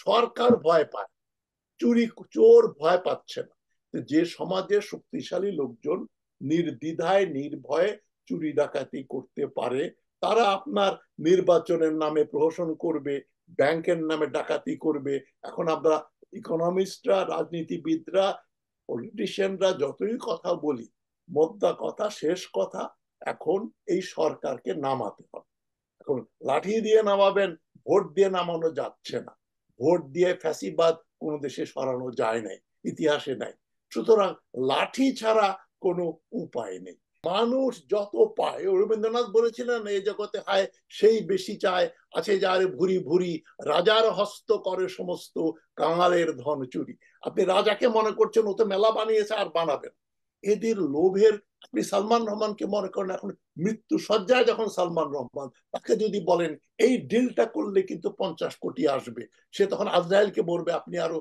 সরকার ভয় পায়, চোর ভয় পাচ্ছে না। যে সমাজে শক্তিশালী লোকজন নির্দ্বিধায় নির্ভয়ে চুরি ডাকাতি করতে পারে, তারা আপনার নির্বাচনের নামে প্রহসন করবে, ব্যাংকের নামে ডাকাতি করবে। এখন আমরা ইকোনমিস্টরা, রাজনীতিবিদরা, পলিটিশিয়ানরা যতই কথা বলি, মোদ্দা কথা, শেষ কথা, এখন এই সরকারকে নামাতে হবে। এখন লাঠি দিয়ে নামাবেন, ভোট দিয়ে নামানো যাচ্ছে না। ভোট দিয়ে ফ্যাসিবাদ কোন দেশে সরানো যায় নাই, ইতিহাসে নাই। সুতরাং লাঠি ছাড়া কোনো উপায় নেই। মানুষ যত পায়, রবীন্দ্রনাথ বলেছিলেন, এই জগতে হায় সেই বেশি চায়, আছে যার ভুরি ভুরি, রাজার হস্ত করে সমস্ত, কাঙালের ধন চুরি। আপনি রাজাকে মনে করছেন ও তো মেলা বানিয়েছে, আর বানাবেন। এদের লোভের, আপনি সালমান রহমানকে মনে করেন, এখন মৃত্যু সজ্জায় যখন সালমান রহমান, তাকে যদি বলেন এই ডিলটা করলে কিন্তু 50 কোটি আসবে, সে তখন আজরায়েলকে বলবে আপনি আরো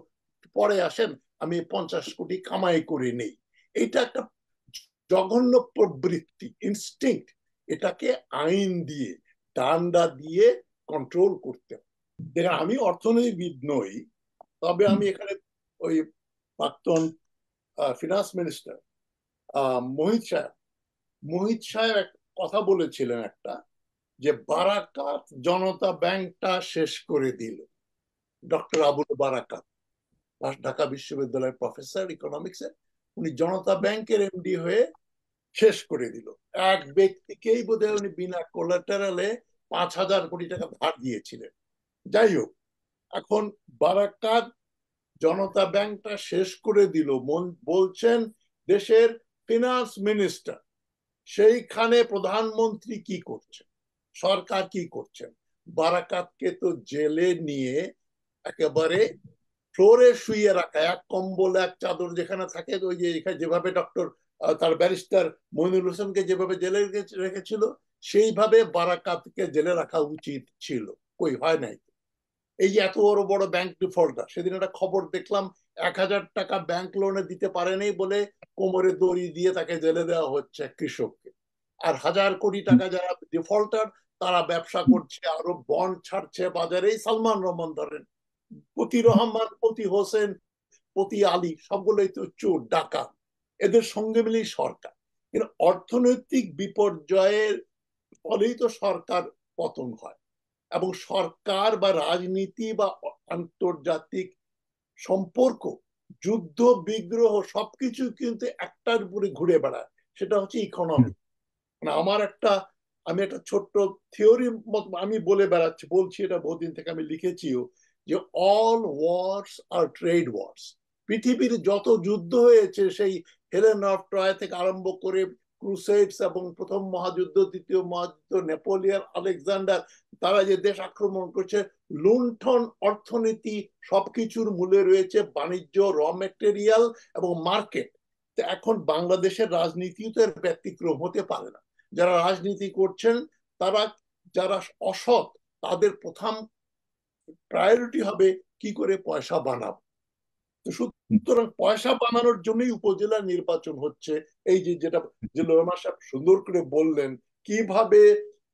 পরে আসেন, আমি 50 কোটি কামাই করে নেই। এটা একটা জঘন্য প্রবৃত্তি, ইনস্টিংক্ট। এটাকে আইন দিয়ে, ডান্ডা দিয়ে কন্ট্রোল করতে হবে। দেখেন, আমি অর্থনীতিবিদ নই, তবে আমি এখানে ওই প্রাক্তন ফিনান্স মিনিস্টার মোহিত সাহেব, এক কথা বলেছিলেন একটা, যে বারাকাত জনতা ব্যাংকটা শেষ করে দিল। ডক্টর আবুল বারাকাত, ঢাকা বিশ্ববিদ্যালয়ের প্রফেসর ইকোনমিক্সের, উনি জনতা ব্যাংকের এমডি হয়ে শেষ করে দিল। এক ব্যক্তিকেই বোধহয় উনি বিনা কোলাটারালে 5,000 কোটি টাকা ধার দিয়েছিলেন। যাই হোক, এখন বারাকাত জনতা ব্যাংকটা শেষ করে দিল বলছেন দেশের ফিনান্স মিনিস্টার। সেইখানে প্রধানমন্ত্রী কি করছেন, সরকার কি করছেন? বারাকাতকে তো জেলে নিয়ে একেবারে ফ্লোরে শুইয়ে রাখা, এক কম্বল এক চাদর যেখানে থাকে, ওই যে এখানে যেভাবে ডক্টর তার ব্যারিস্টার মইনুল হোসেনকে যেভাবে জেলে রেখেছিল, সেইভাবে বারাকাতকে জেলে রাখা উচিত ছিল। কই, হয় নাই। এই যে এত বড় বড় ব্যাংক ডিফল্টার, সেদিন একটা খবর দেখলাম, 1,000 টাকা ব্যাংক লোনে দিতে পারেনি বলে কোমরে দড়ি দিয়ে তাকে জেলে দেওয়া হচ্ছে কৃষককে। আর 1,000 কোটি টাকা যারা ডিফল্টার, তারা ব্যবসা করছে, আরো বন্ড ছাড়ছে বাজারে। সালমান রহমান ধরেন, প্রতি রহমান, প্রতি হোসেন, প্রতি আলী, সবগুলোই তো চোর ডাকাত। এদের সঙ্গে মিলেই সরকার। কিন্তু অর্থনৈতিক বিপর্যয়ের ফলেই তো সরকার পতন হয়। এবং সরকার বা রাজনীতি বা আন্তর্জাতিক সম্পর্ক, যুদ্ধ বিগ্রহ, সবকিছু কিন্তু একটার উপরে ঘুরে বেড়ায়, সেটা হচ্ছে ইকোনমি। মানে আমি একটা ছোট্ট থিওরি আমি বলে বেড়াচ্ছি, বলছি, এটা বহুদিন থেকে আমি লিখেছিও, যে অল ওয়ার্স আর ট্রেড ওয়ার্স। পৃথিবীর যত যুদ্ধ হয়েছে, সেই হেলেন অফ ট্রয় থেকে আরম্ভ করে ক্রুসেডস এবং প্রথম মহাযুদ্ধ, দ্বিতীয় মহাযুদ্ধ, নেপোলিয়ন, আলেকজান্ডার, তারা যে দেশ আক্রমণ করছে, লুণ্ঠন অর্থনীতি, সবকিছুর মূলে রয়েছে বাণিজ্য, র মেটেরিয়াল এবং মার্কেট। এখন বাংলাদেশের রাজনীতি তো এর ব্যতিক্রম হতে পারে না। যারা রাজনীতি করছেন, তারা যারা অসৎ, তাদের প্রথম প্রায়োরিটি হবে কি করে পয়সা বানাবো। তো সুতরাং পয়সা বানানোর জন্যই উপজেলা নির্বাচন হচ্ছে। এই যে যেটা যে লোরমা সাহেব সুন্দর করে বললেন, কিভাবে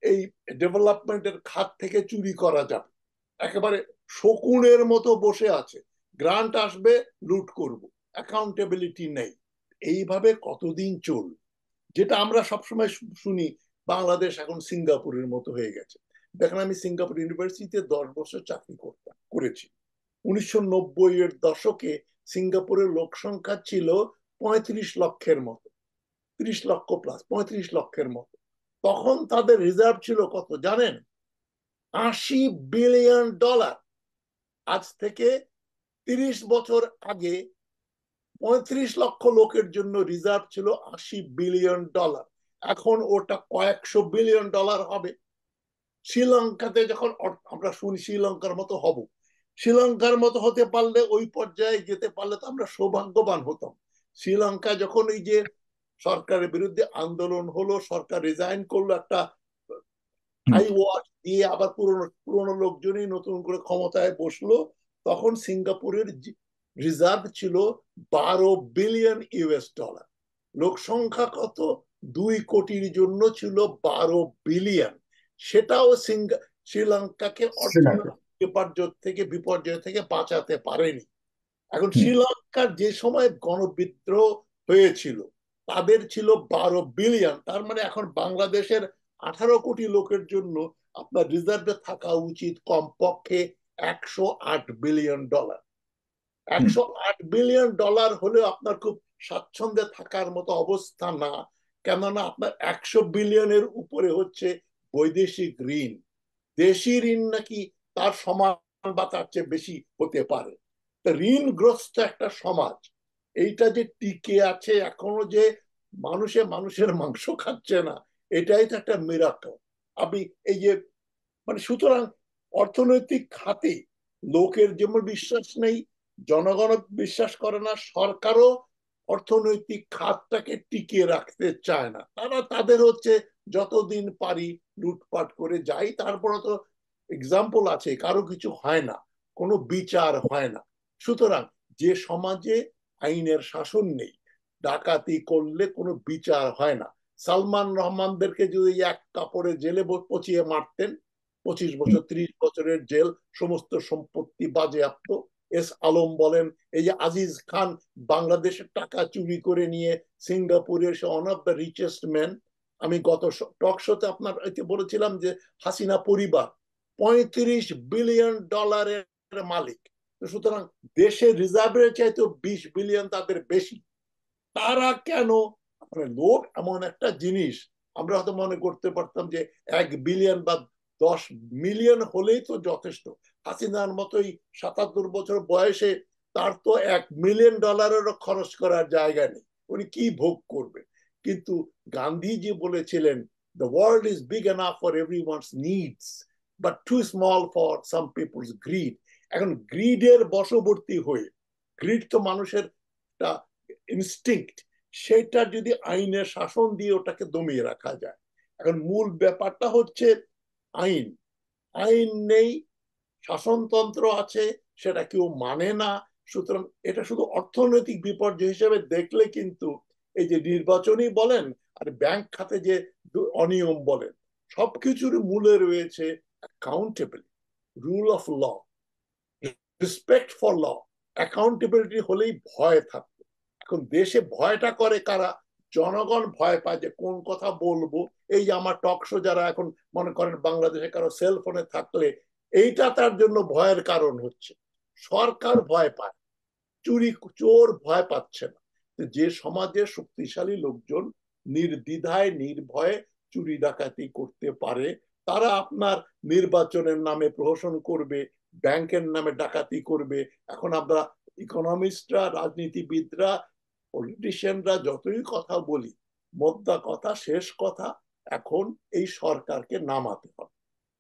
এই ডেভেলপমেন্টের খাত থেকে চুরি করা যাবে। একেবারে শকুনের মতো বসে আছে, গ্রান্ট আসবে, লুট করব, অ্যাকাউন্টেবিলিটি নেই। এইভাবে কতদিন চলবে? যেটা আমরা সবসময় শুনি, বাংলাদেশ এখন সিঙ্গাপুরের মতো হয়ে গেছে। দেখেন, আমি সিঙ্গাপুর ইউনিভার্সিটিতে 10 বছর চাকরি করেছি। 1990-এর দশকে সিঙ্গাপুরের লোক সংখ্যা ছিল 35 লক্ষের মতো, 30 লক্ষ প্লাস, 35 লক্ষের মতো। তখন তাদের রিজার্ভ ছিল কত জানেন? $80 বিলিয়ন। আজ থেকে 30 বছর আগে 35 লক্ষ লোকের জন্য রিজার্ভ ছিল $80 বিলিয়ন। এখন ওটা কয়েকশো বিলিয়ন ডলার হবে। শ্রীলঙ্কাতে যখন আমরা শুনি শ্রীলঙ্কার মতো হব, শ্রীলঙ্কার মতো হতে পারলে, ওই পর্যায়ে যেতে পারলে তো আমরা সৌভাগ্যবান হতাম। শ্রীলঙ্কা যখন এই যে সরকারের বিরুদ্ধে আন্দোলন হলো, সরকার রিজাইন করলো, একটা হাই ওয়াচ দিয়ে আবার পুরনো পুরনো লোকজনই নতুন করে ক্ষমতায় বসলো, তখন সিঙ্গাপুরের রিজার্ভ ছিল $12 বিলিয়ন। লোক সংখ্যা কত? 2 কোটির জন্য ছিল 12 বিলিয়ন। সেটাও শ্রীলঙ্কাকে অর্থনৈতিক বিপর্যয় থেকে বাঁচাতে পারেনি। এখন হুম। শ্রীলঙ্কার যে সময় গণবিদ্রোহ হয়েছিল তাদের ছিল 12 বিলিয়ন, তার মানে এখন বাংলাদেশের 18 কোটি লোকের জন্য আপনার রিজার্ভে থাকা উচিত কমপক্ষে $108 বিলিয়ন। হুম। $108 বিলিয়ন হলেও আপনার খুব স্বাচ্ছন্দ্যে থাকার মতো অবস্থা না, কেননা আপনার 100 বিলিয়নের উপরে হচ্ছে বৈদেশিক ঋণ। দেশি ঋণ নাকি তার সমান বা তার চেয়ে বেশি হতে পারে। ঋণগ্রস্ত একটা সমাজ এইটা যে টিকে আছে এখনো, যে মানুষের মাংস খাচ্ছে না, এটাই তো একটা মিরাকল। আপনি এই যে মানে সুতরাং অর্থনৈতিক খাতে লোকের যেমন বিশ্বাস নেই, জনগণ বিশ্বাস করে না, সরকারও অর্থনৈতিক খাতটাকে টিকিয়ে রাখতে চায় না। তারা তাদের হচ্ছে যতদিন পারি লুটপাট করে যাই। তারপরে তো এক্সাম্পল আছে, কারো কিছু হয় না, কোনো বিচার হয় না। সুতরাং যে সমাজে আইনের শাসন নেই, ডাকাতি করলে কোনো বিচার হয় না। সালমান রহমানদেরকে যদি এক কাপড়ে জেলে পচিয়ে মারতেন, 25 বছর 30 বছরের জেল, সমস্ত সম্পত্তি বাজেয়াপ্ত। এস আলম বলেন, এই যে আজিজ খান বাংলাদেশের টাকা চুরি করে নিয়ে সিঙ্গাপুরে, সে one of the richest man. আমি গত টক শোতে আপনার বলেছিলাম যে হাসিনা পরিবার $35 বিলিয়ন মালিক। সুতরাং দেশের রিজার্ভের চাইতে 20 বিলিয়ন তাদের বেশি। তারা কেন, মানে লোভ এমন একটা জিনিস, আমরা হয়তো মনে করতে পারতাম যে 1 বিলিয়ন বা 10 মিলিয়ন হলেই তো যথেষ্ট। হাসিনার মতোই 77 বছর বয়সে তার তো $1 মিলিয়ন খরচ করার জায়গা নেই, উনি কি ভোগ করবে? কিন্তু গান্ধীজি বলেছিলেন, the world is big enough for everyone's needs but too small for some people's greed. এখন গ্রিডের বশবর্তী হয়ে, গ্রিড তো মানুষের একটা ইনস্টিংক্ট, সেটা যদি আইনের শাসন দিয়ে ওটাকে দমিয়ে রাখা যায়। এখন মূল ব্যাপারটা হচ্ছে আইন। আইন নেই, শাসনতন্ত্র আছে, সেটা কেউ মানে না। সুতরাং এটা শুধু অর্থনৈতিক বিপর্যয় হিসেবে দেখলে কিন্তু এই যে নির্বাচনই বলেন আর ব্যাংক খাতে যে অনিয়ম বলেন, সবকিছুর মূলে রয়েছে accountability, rule of law, respect for law. Accountability হলেই ভয় থাকবে। এখন দেশে ভয়টা করে কারা? জনগণ ভয় পায় যে কোন কথা বলবো। এই যে আমার টক শো যারা এখন মনে করেন বাংলাদেশে কারো সেলফোনে থাকলে এইটা তার জন্য ভয়ের কারণ হচ্ছে। সরকার ভয় পায়, চোর ভয় পাচ্ছে না। যে সমাজে শক্তিশালী লোকজন নির্দ্বিধায় নির্ভয়ে চুরি ডাকাতি করতে পারে, তারা আপনার নির্বাচনের নামে প্রহসন করবে, ব্যাংকের নামে ডাকাতি করবে। এখন আমরা ইকোনমিস্টরা, রাজনীতিবিদরা, পলিটিশিয়ানরা যতই কথা বলি, মোদ্দা কথা, শেষ কথা, এখন এই সরকারকে নামাতে হবে।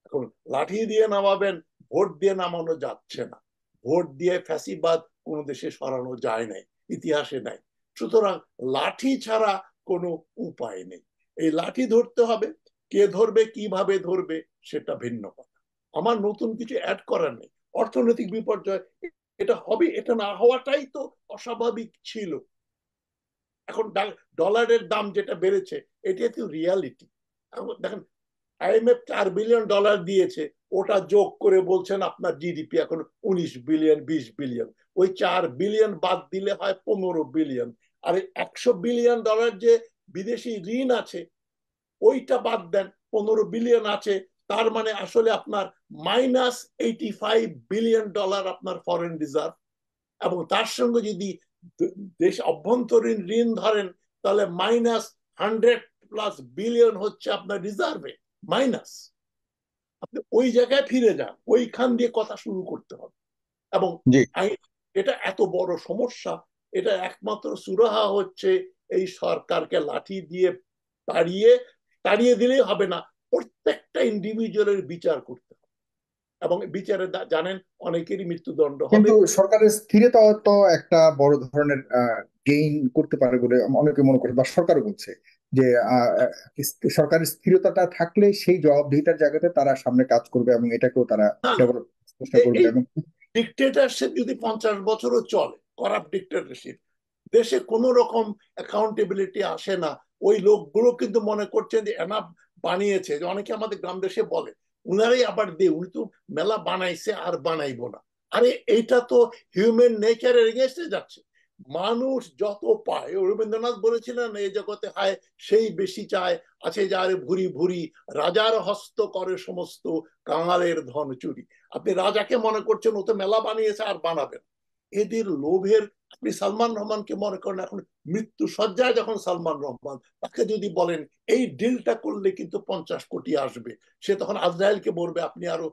এখন লাঠি দিয়ে নামাবেন, ভোট দিয়ে নামানো যাচ্ছে না। ভোট দিয়ে ফ্যাসিবাদ কোন দেশে সরানো যায় নাই, ইতিহাসে নাই। সুতরাং লাঠি ছাড়া কোনো উপায় নেই। এই লাঠি ধরতে হবে, কে ধরবে কিভাবে ধরবে সেটা ভিন্ন কথা। আমার নতুন কিছু অ্যাড করার নেই। অর্থনৈতিক বিপর্যয় এটা হবে, এটা না হওয়াটাই তো অস্বাভাবিক ছিল। এখন ডলারের দাম যেটা বেড়েছে, এটা তো রিয়ালিটি। দেখেন, আইএমএফ $4 বিলিয়ন দিয়েছে, ওটা যোগ করে বলছেন আপনার জিডিপি এখন 19 বিলিয়ন 20 বিলিয়ন। ওই 4 বিলিয়ন বাদ দিলে হয় 15 বিলিয়ন। আর $100 বিলিয়ন যে বিদেশি ঋণ আছে ওইটা বাদ দেন, 15 বিলিয়ন আছে। তার মানে আসলে আপনার -$85 বিলিয়ন আপনার ফরেন রিজার্ভ। এবং তার সঙ্গে যদি দেশ অভ্যন্তরীণ ঋণ ধরেন, তাহলে -100+ বিলিয়ন হচ্ছে আপনার রিজার্ভে মাইনাস। আপনি ওই জায়গায় ফিরে যান, ওইখান দিয়ে কথা শুরু করতে হবে। এবং জি। এটা এত বড় সমস্যা, এটা একমাত্র সুরাহা হচ্ছে এই সরকারকে লাঠি দিয়ে তাড়িয়ে তাড়িয়ে দিলেই হবে না, প্রত্যেকটা ইন্ডিভিজুয়ালের বিচার করতে হবে। এবং বিচারে জানেন অনেকেরই মৃত্যুদণ্ড হবে। কিন্তু সরকারের স্থিরতা তো একটা বড় ধরনের গেইন করতে পারে বলে অনেকে মনে করে, বা সরকারও বলছে যে সরকারের স্থিরতাটা থাকলে সেই জবাবদিহিতার জায়গাতে তারা সামনে কাজ করবে এবং এটাকেও তারা না, ডেভেলপ চেষ্টা করবে এই এবং ডিক্টেটরশিপ যদি 50 বছরও চলে, করাপ্ট ডিক্টেটরশিপ, দেশে কোন রকম অ্যাকাউন্টেবিলিটি আসে না। ওই লোকগুলো কিন্তু মনে করছেন যে এনাফ বানিয়েছে, যে অনেকে আমাদের গ্রাম দেশে বলে উনারই আবার দিয়ে, উনি তো মেলা বানাইছে আর বানাইবো না। আরে এইটা তো হিউম্যান নেচারের এগেনস্টে যাচ্ছে। মানুষ যত পায়, রবীন্দ্রনাথ বলেছিলেন এই জগতে হায় সেই বেশি চায়, আছে যার ভুরি ভুরি, রাজার হস্ত করে সমস্ত, কাঙালের ধন চুরি। আপনি রাজাকে মনে করছেন ও তো মেলা বানিয়েছে আর বানাবেন। এদের লোভের, আপনি সালমান রহমানকে মনে করেন এখন মৃত্যু সজ্জায়, যখন সালমান রহমান, তাকে যদি বলেন এই ডিলটা করলে কিন্তু 50 কোটি আসবে, সে তখন আজরায়েলকে বলবে আপনি আরো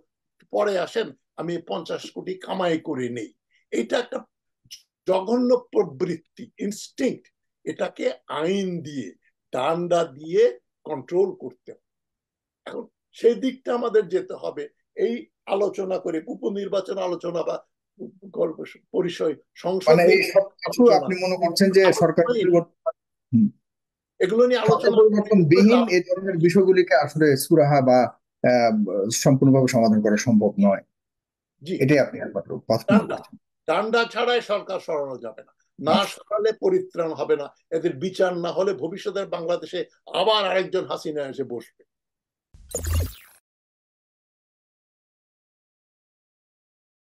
পরে আসেন, আমি 50 কোটি কামাই করে নেই। এটা একটা জঘন্য প্রবৃত্তি, ইনস্টিংক্ট। এটাকে আইন দিয়ে, ডান্ডা দিয়ে কন্ট্রোল করতে হবে। এখন সেই দিকটা আমাদের যেতে হবে। এই আলোচনা করে উপনির্বাচন আলোচনা বা পরিষদ সংসদ মানে এই সব কিছু আলোচনা, আপনি মনে করছেন যে সরকার পরিবর্তন, হুম, এগুলো নিয়ে সরকার আলোচনা পরিবর্তন বিহীন এই ধরনের বিষয়গুলিকে আসলে সুরাহা বা আহ, সম্পূর্ণভাবে সমাধান করা সম্ভব নয়, জি, এটাই আপনি একমাত্র পথ মনে ডান্ডা, করছেন। ডান্ডা ছাড়াই সরকার সরানো যাবে না, না সরালে পরিত্রাণ হবে না। এদের বিচার না হলে ভবিষ্যতের বাংলাদেশে আবার আরেকজন হাসিনা এসে বসবে।